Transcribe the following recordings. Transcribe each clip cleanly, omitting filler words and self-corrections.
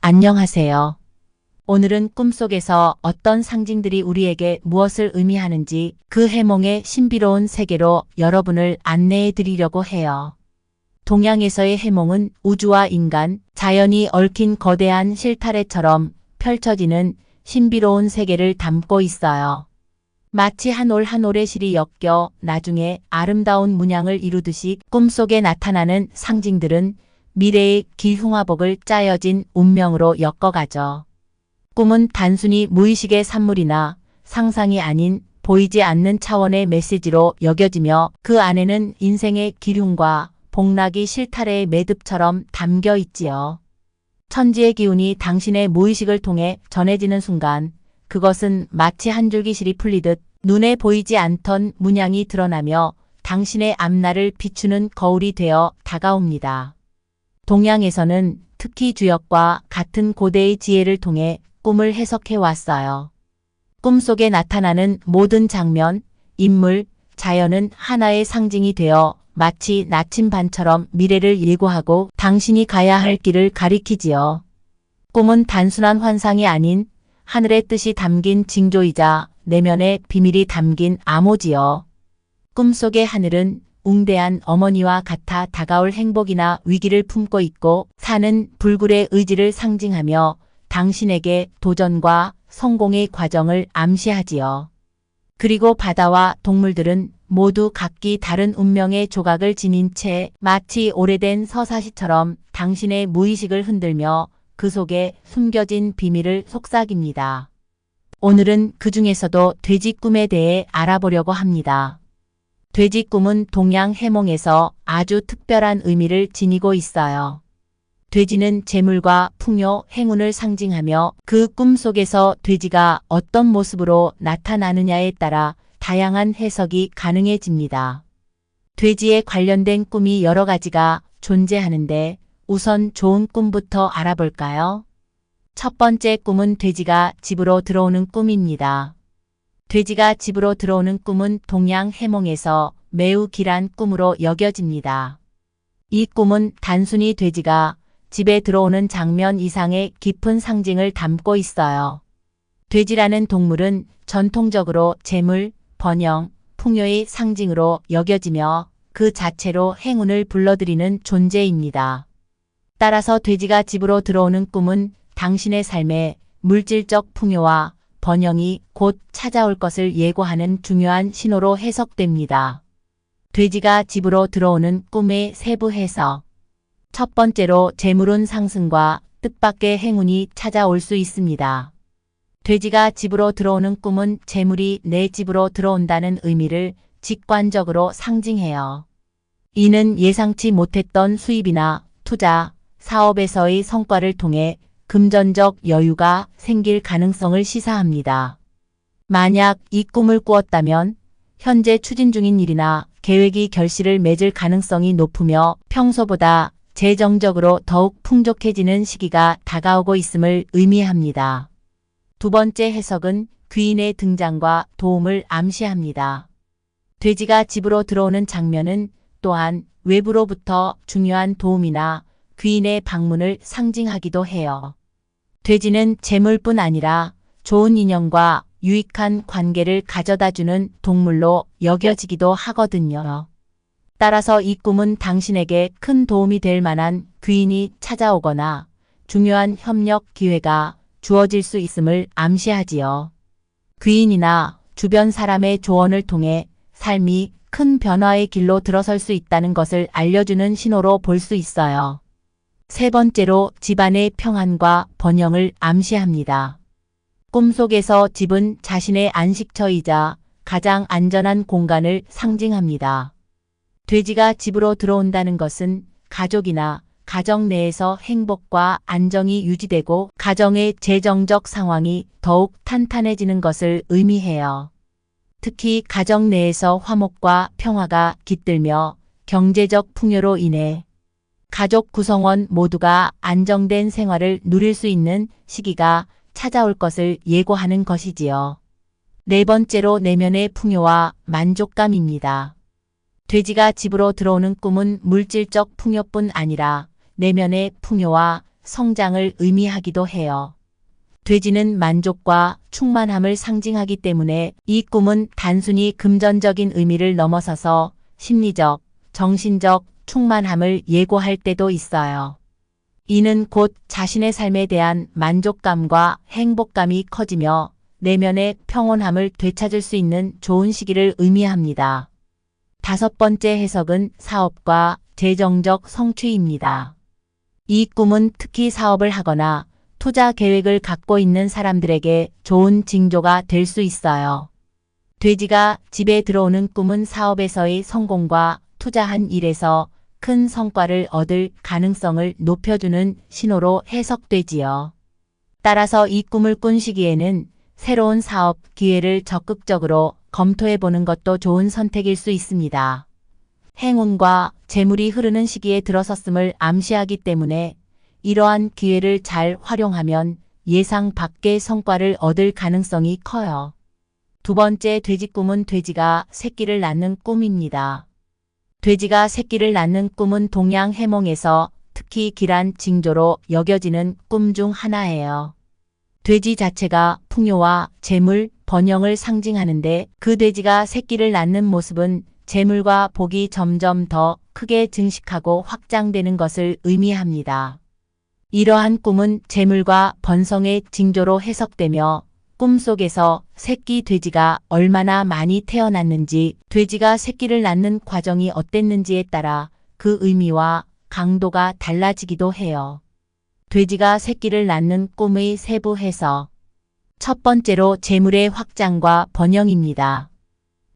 안녕하세요. 오늘은 꿈속에서 어떤 상징들이 우리에게 무엇을 의미하는지 그 해몽의 신비로운 세계로 여러분을 안내해 드리려고 해요. 동양에서의 해몽은 우주와 인간, 자연이 얽힌 거대한 실타래처럼 펼쳐지는 신비로운 세계를 담고 있어요. 마치 한 올 한 올의 실이 엮여 나중에 아름다운 문양을 이루듯이 꿈속에 나타나는 상징들은 미래의 기흉화복을 짜여진 운명으로 엮어가죠. 꿈은 단순히 무의식의 산물이나 상상이 아닌 보이지 않는 차원의 메시지로 여겨지며 그 안에는 인생의 기흉과 복락이 실타래의 매듭처럼 담겨 있지요. 천지의 기운이 당신의 무의식을 통해 전해지는 순간 그것은 마치 한 줄기 실이 풀리듯 눈에 보이지 않던 문양이 드러나며 당신의 앞날을 비추는 거울이 되어 다가옵니다. 동양에서는 특히 주역과 같은 고대의 지혜를 통해 꿈을 해석해 왔어요. 꿈속에 나타나는 모든 장면, 인물, 자연은 하나의 상징이 되어 마치 나침반처럼 미래를 예고하고 당신이 가야 할 길을 가리키지요. 꿈은 단순한 환상이 아닌 하늘의 뜻이 담긴 징조이자 내면의 비밀이 담긴 암호지요. 꿈속의 하늘은 웅대한 어머니와 같아 다가올 행복이나 위기를 품고 있고 산은 불굴의 의지를 상징하며 당신에게 도전과 성공의 과정을 암시하지요. 그리고 바다와 동물들은 모두 각기 다른 운명의 조각을 지닌 채 마치 오래된 서사시처럼 당신의 무의식을 흔들며 그 속에 숨겨진 비밀을 속삭입니다. 오늘은 그 중에서도 돼지 꿈에 대해 알아보려고 합니다. 돼지 꿈은 동양 해몽에서 아주 특별한 의미를 지니고 있어요. 돼지는 재물과 풍요, 행운을 상징하며 그 꿈 속에서 돼지가 어떤 모습으로 나타나느냐에 따라 다양한 해석이 가능해집니다. 돼지에 관련된 꿈이 여러 가지가 존재하는데 우선 좋은 꿈부터 알아볼까요? 첫 번째 꿈은 돼지가 집으로 들어오는 꿈입니다. 돼지가 집으로 들어오는 꿈은 동양 해몽에서 매우 길한 꿈으로 여겨집니다. 이 꿈은 단순히 돼지가 집에 들어오는 장면 이상의 깊은 상징을 담고 있어요. 돼지라는 동물은 전통적으로 재물, 번영, 풍요의 상징으로 여겨지며 그 자체로 행운을 불러들이는 존재입니다. 따라서 돼지가 집으로 들어오는 꿈은 당신의 삶에 물질적 풍요와 번영이 곧 찾아올 것을 예고하는 중요한 신호로 해석됩니다. 돼지가 집으로 들어오는 꿈의 세부 해석. 첫 번째로 재물운 상승과 뜻밖의 행운이 찾아올 수 있습니다. 돼지가 집으로 들어오는 꿈은 재물이 내 집으로 들어온다는 의미를 직관적으로 상징해요. 이는 예상치 못했던 수입이나 투자, 사업에서의 성과를 통해 금전적 여유가 생길 가능성을 시사합니다. 만약 이 꿈을 꾸었다면 현재 추진 중인 일이나 계획이 결실을 맺을 가능성이 높으며 평소보다 재정적으로 더욱 풍족해지는 시기가 다가오고 있음을 의미합니다. 두 번째 해석은 귀인의 등장과 도움을 암시합니다. 돼지가 집으로 들어오는 장면은 또한 외부로부터 중요한 도움이나 귀인의 방문을 상징하기도 해요. 돼지는 재물뿐 아니라 좋은 인연과 유익한 관계를 가져다주는 동물로 여겨지기도 하거든요. 따라서 이 꿈은 당신에게 큰 도움이 될 만한 귀인이 찾아오거나 중요한 협력 기회가 주어질 수 있음을 암시하지요. 귀인이나 주변 사람의 조언을 통해 삶이 큰 변화의 길로 들어설 수 있다는 것을 알려주는 신호로 볼 수 있어요. 세 번째로 집안의 평안과 번영을 암시합니다. 꿈속에서 집은 자신의 안식처이자 가장 안전한 공간을 상징합니다. 돼지가 집으로 들어온다는 것은 가족이나 가정 내에서 행복과 안정이 유지되고 가정의 재정적 상황이 더욱 탄탄해지는 것을 의미해요. 특히 가정 내에서 화목과 평화가 깃들며 경제적 풍요로 인해 가족 구성원 모두가 안정된 생활을 누릴 수 있는 시기가 찾아올 것을 예고하는 것이지요. 네 번째로 내면의 풍요와 만족감입니다. 돼지가 집으로 들어오는 꿈은 물질적 풍요뿐 아니라 내면의 풍요와 성장을 의미하기도 해요. 돼지는 만족과 충만함을 상징하기 때문에 이 꿈은 단순히 금전적인 의미를 넘어서서 심리적, 정신적 충만함을 예고할 때도 있어요. 이는 곧 자신의 삶에 대한 만족감과 행복감이 커지며 내면의 평온함을 되찾을 수 있는 좋은 시기를 의미합니다. 다섯 번째 해석은 사업과 재정적 성취입니다. 이 꿈은 특히 사업을 하거나 투자 계획을 갖고 있는 사람들에게 좋은 징조가 될 수 있어요. 돼지가 집에 들어오는 꿈은 사업에서의 성공과 투자한 일에서 큰 성과를 얻을 가능성을 높여주는 신호로 해석되지요. 따라서 이 꿈을 꾼 시기에는 새로운 사업 기회를 적극적으로 검토해보는 것도 좋은 선택일 수 있습니다. 행운과 재물이 흐르는 시기에 들어섰음을 암시하기 때문에 이러한 기회를 잘 활용하면 예상 밖의 성과를 얻을 가능성이 커요. 두 번째 돼지 꿈은 돼지가 새끼를 낳는 꿈입니다. 돼지가 새끼를 낳는 꿈은 동양 해몽에서 특히 길한 징조로 여겨지는 꿈 중 하나예요. 돼지 자체가 풍요와 재물, 번영을 상징하는데 그 돼지가 새끼를 낳는 모습은 재물과 복이 점점 더 크게 증식하고 확장되는 것을 의미합니다. 이러한 꿈은 재물과 번성의 징조로 해석되며 꿈속에서 새끼 돼지가 얼마나 많이 태어났는지, 돼지가 새끼를 낳는 과정이 어땠는지에 따라 그 의미와 강도가 달라지기도 해요. 돼지가 새끼를 낳는 꿈의 세부 해석. 첫 번째로 재물의 확장과 번영입니다.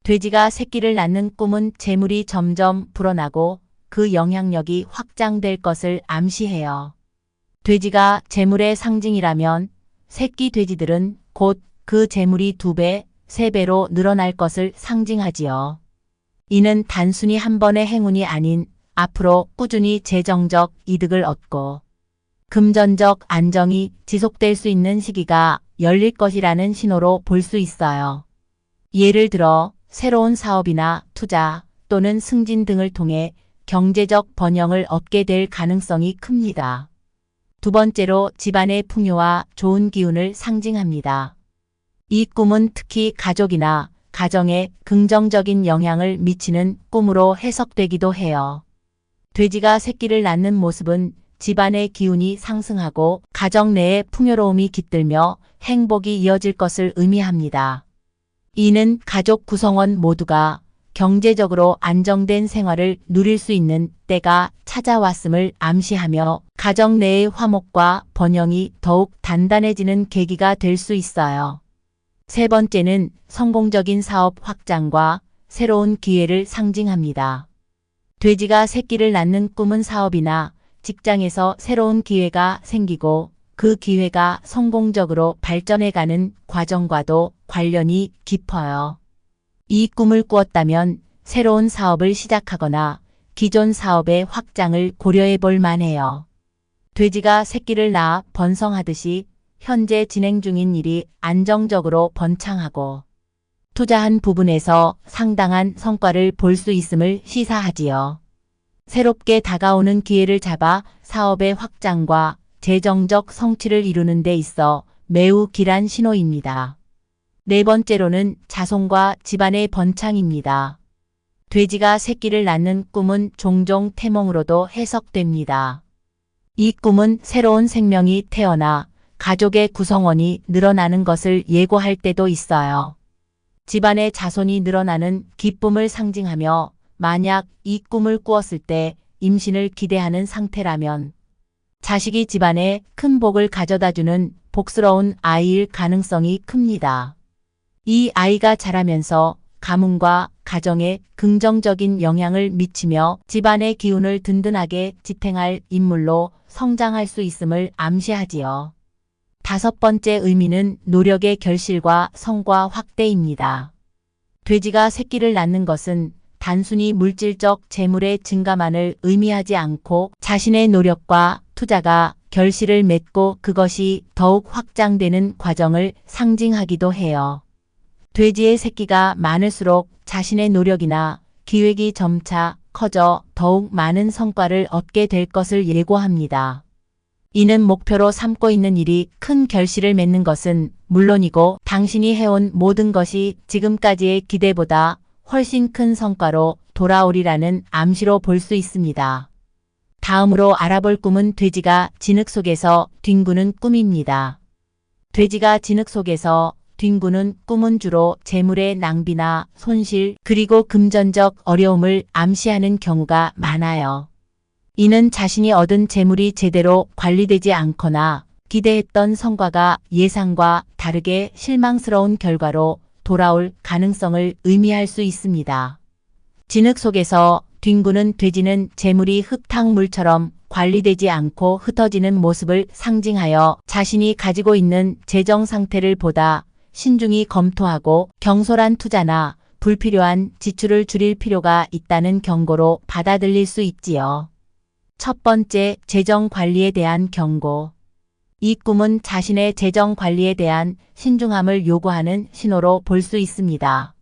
돼지가 새끼를 낳는 꿈은 재물이 점점 불어나고 그 영향력이 확장될 것을 암시해요. 돼지가 재물의 상징이라면 새끼 돼지들은 곧 그 재물이 2배, 3배로 늘어날 것을 상징하지요. 이는 단순히 한 번의 행운이 아닌 앞으로 꾸준히 재정적 이득을 얻고 금전적 안정이 지속될 수 있는 시기가 열릴 것이라는 신호로 볼 수 있어요. 예를 들어 새로운 사업이나 투자 또는 승진 등을 통해 경제적 번영을 얻게 될 가능성이 큽니다. 두 번째로 집안의 풍요와 좋은 기운을 상징합니다. 이 꿈은 특히 가족이나 가정에 긍정적인 영향을 미치는 꿈으로 해석되기도 해요. 돼지가 새끼를 낳는 모습은 집안의 기운이 상승하고 가정 내에 풍요로움이 깃들며 행복이 이어질 것을 의미합니다. 이는 가족 구성원 모두가 경제적으로 안정된 생활을 누릴 수 있는 때가 찾아왔음을 암시하며 가정 내의 화목과 번영이 더욱 단단해지는 계기가 될 수 있어요. 세 번째는 성공적인 사업 확장과 새로운 기회를 상징합니다. 돼지가 새끼를 낳는 꿈은 사업이나 직장에서 새로운 기회가 생기고 그 기회가 성공적으로 발전해가는 과정과도 관련이 깊어요. 이 꿈을 꾸었다면 새로운 사업을 시작하거나 기존 사업의 확장을 고려해 볼 만해요. 돼지가 새끼를 낳아 번성하듯이 현재 진행 중인 일이 안정적으로 번창하고 투자한 부분에서 상당한 성과를 볼 수 있음을 시사하지요. 새롭게 다가오는 기회를 잡아 사업의 확장과 재정적 성취를 이루는 데 있어 매우 길한 신호입니다. 네 번째로는 자손과 집안의 번창입니다. 돼지가 새끼를 낳는 꿈은 종종 태몽으로도 해석됩니다. 이 꿈은 새로운 생명이 태어나 가족의 구성원이 늘어나는 것을 예고할 때도 있어요. 집안의 자손이 늘어나는 기쁨을 상징하며 만약 이 꿈을 꾸었을 때 임신을 기대하는 상태라면 자식이 집안에 큰 복을 가져다주는 복스러운 아이일 가능성이 큽니다. 이 아이가 자라면서 가문과 가정에 긍정적인 영향을 미치며 집안의 기운을 든든하게 지탱할 인물로 성장할 수 있음을 암시하지요. 다섯 번째 의미는 노력의 결실과 성과 확대입니다. 돼지가 새끼를 낳는 것은 단순히 물질적 재물의 증가만을 의미하지 않고 자신의 노력과 투자가 결실을 맺고 그것이 더욱 확장되는 과정을 상징하기도 해요. 돼지의 새끼가 많을수록 자신의 노력이나 기획이 점차 커져 더욱 많은 성과를 얻게 될 것을 예고합니다. 이는 목표로 삼고 있는 일이 큰 결실을 맺는 것은 물론이고 당신이 해온 모든 것이 지금까지의 기대보다 훨씬 큰 성과로 돌아오리라는 암시로 볼 수 있습니다. 다음으로 알아볼 꿈은 돼지가 진흙 속에서 뒹구는 꿈입니다. 돼지가 진흙 속에서 뒹구는 꿈은 주로 재물의 낭비나 손실 그리고 금전적 어려움을 암시하는 경우가 많아요. 이는 자신이 얻은 재물이 제대로 관리되지 않거나 기대했던 성과가 예상과 다르게 실망스러운 결과로 돌아올 가능성을 의미할 수 있습니다. 진흙 속에서 뒹구는 돼지는 재물이 흙탕물처럼 관리되지 않고 흩어지는 모습을 상징하여 자신이 가지고 있는 재정 상태를 보다 신중히 검토하고 경솔한 투자나 불필요한 지출을 줄일 필요가 있다는 경고로 받아들일 수 있지요. 첫 번째, 재정 관리에 대한 경고. 이 꿈은 자신의 재정 관리에 대한 신중함을 요구하는 신호로 볼 수 있습니다.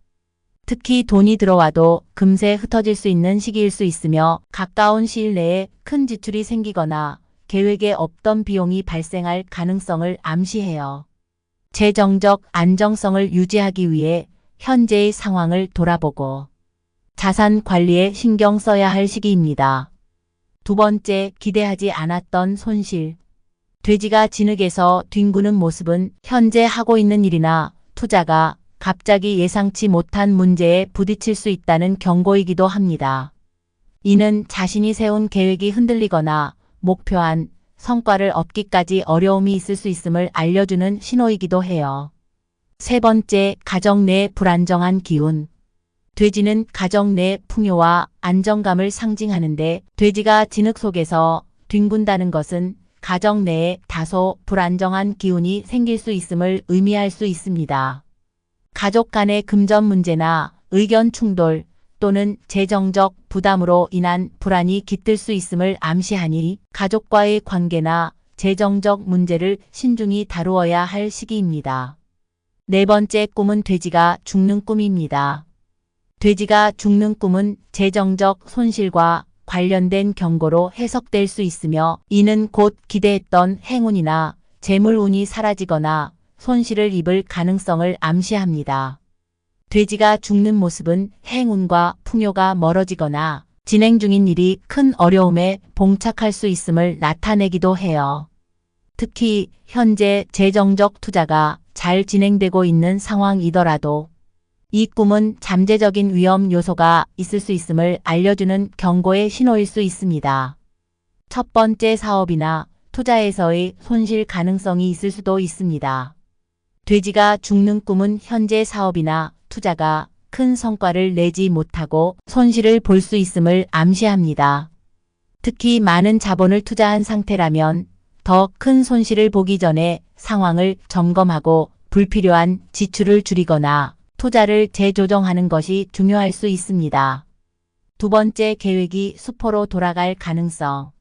특히 돈이 들어와도 금세 흩어질 수 있는 시기일 수 있으며 가까운 시일 내에 큰 지출이 생기거나 계획에 없던 비용이 발생할 가능성을 암시해요. 재정적 안정성을 유지하기 위해 현재의 상황을 돌아보고 자산 관리에 신경 써야 할 시기입니다. 두 번째, 기대하지 않았던 손실. 돼지가 진흙에서 뒹구는 모습은 현재 하고 있는 일이나 투자가 갑자기 예상치 못한 문제에 부딪힐 수 있다는 경고이기도 합니다. 이는 자신이 세운 계획이 흔들리거나 목표한 성과를 얻기까지 어려움이 있을 수 있음을 알려주는 신호이기도 해요. 세 번째, 가정 내 불안정한 기운. 돼지는 가정 내 풍요와 안정감을 상징하는데 돼지가 진흙 속에서 뒹군다는 것은 가정 내에 다소 불안정한 기운이 생길 수 있음을 의미할 수 있습니다. 가족 간의 금전 문제나 의견 충돌 또는 재정적 부담으로 인한 불안이 깃들 수 있음을 암시하니 가족과의 관계나 재정적 문제를 신중히 다루어야 할 시기입니다. 네 번째 꿈은 돼지가 죽는 꿈입니다. 돼지가 죽는 꿈은 재정적 손실과 관련된 경고로 해석될 수 있으며 이는 곧 기대했던 행운이나 재물운이 사라지거나 손실을 입을 가능성을 암시합니다. 돼지가 죽는 모습은 행운과 풍요가 멀어지거나 진행 중인 일이 큰 어려움에 봉착할 수 있음을 나타내기도 해요. 특히 현재 재정적 투자가 잘 진행되고 있는 상황이더라도 이 꿈은 잠재적인 위험 요소가 있을 수 있음을 알려주는 경고의 신호일 수 있습니다. 첫 번째, 사업이나 투자에서의 손실 가능성이 있을 수도 있습니다. 돼지가 죽는 꿈은 현재 사업이나 투자가 큰 성과를 내지 못하고 손실을 볼 수 있음을 암시합니다. 특히 많은 자본을 투자한 상태라면 더 큰 손실을 보기 전에 상황을 점검하고 불필요한 지출을 줄이거나 투자를 재조정하는 것이 중요할 수 있습니다. 두 번째, 계획이 수포로 돌아갈 가능성.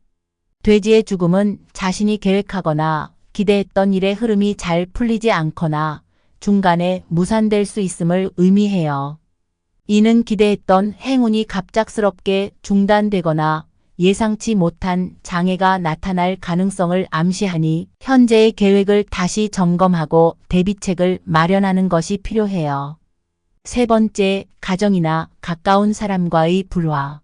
돼지의 죽음은 자신이 계획하거나 기대했던 일의 흐름이 잘 풀리지 않거나 중간에 무산될 수 있음을 의미해요. 이는 기대했던 행운이 갑작스럽게 중단되거나 예상치 못한 장애가 나타날 가능성을 암시하니 현재의 계획을 다시 점검하고 대비책을 마련하는 것이 필요해요. 세 번째, 가정이나 가까운 사람과의 불화.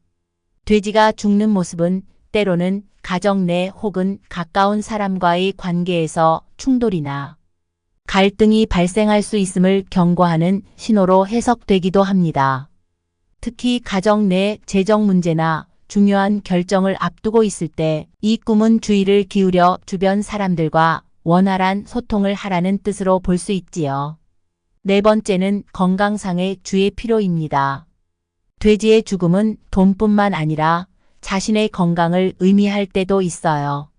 돼지가 죽는 모습은 때로는 가정 내 혹은 가까운 사람과의 관계에서 충돌이나 갈등이 발생할 수 있음을 경고하는 신호로 해석되기도 합니다. 특히 가정 내 재정 문제나 중요한 결정을 앞두고 있을 때 이 꿈은 주의를 기울여 주변 사람들과 원활한 소통을 하라는 뜻으로 볼 수 있지요. 네 번째는 건강상의 주의 필요입니다. 돼지의 죽음은 돈뿐만 아니라 자신의 건강을 의미할 때도 있어요.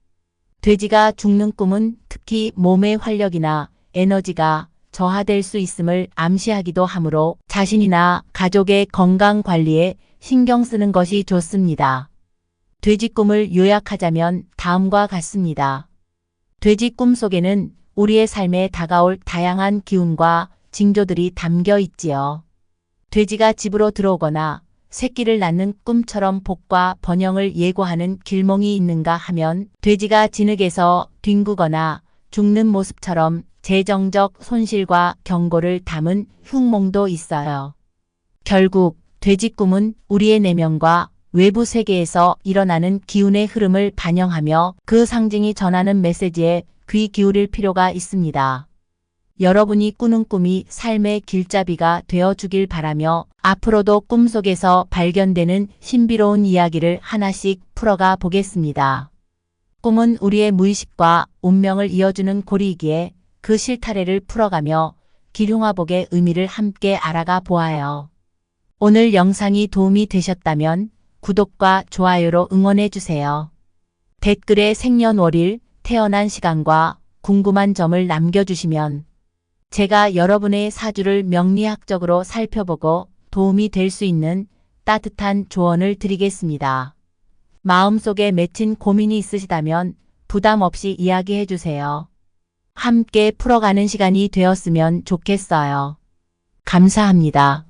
돼지가 죽는 꿈은 특히 몸의 활력이나 에너지가 저하될 수 있음을 암시하기도 하므로 자신이나 가족의 건강 관리에 신경 쓰는 것이 좋습니다. 돼지 꿈을 요약하자면 다음과 같습니다. 돼지 꿈 속에는 우리의 삶에 다가올 다양한 기운과 징조들이 담겨 있지요. 돼지가 집으로 들어오거나 새끼를 낳는 꿈처럼 복과 번영을 예고하는 길몽이 있는가 하면 돼지가 진흙에서 뒹구거나 죽는 모습처럼 재정적 손실과 경고를 담은 흉몽도 있어요. 결국 돼지 꿈은 우리의 내면과 외부 세계에서 일어나는 기운의 흐름을 반영하며 그 상징이 전하는 메시지에 귀 기울일 필요가 있습니다. 여러분이 꾸는 꿈이 삶의 길잡이가 되어 주길 바라며 앞으로도 꿈속에서 발견되는 신비로운 이야기를 하나씩 풀어가 보겠습니다. 꿈은 우리의 무의식과 운명을 이어주는 고리이기에 그 실타래를 풀어가며 기륭화복의 의미를 함께 알아가 보아요. 오늘 영상이 도움이 되셨다면 구독과 좋아요로 응원해주세요. 댓글에 생년월일, 태어난 시간과 궁금한 점을 남겨주시면 제가 여러분의 사주를 명리학적으로 살펴보고 도움이 될 수 있는 따뜻한 조언을 드리겠습니다. 마음속에 맺힌 고민이 있으시다면 부담 없이 이야기해 주세요. 함께 풀어가는 시간이 되었으면 좋겠어요. 감사합니다.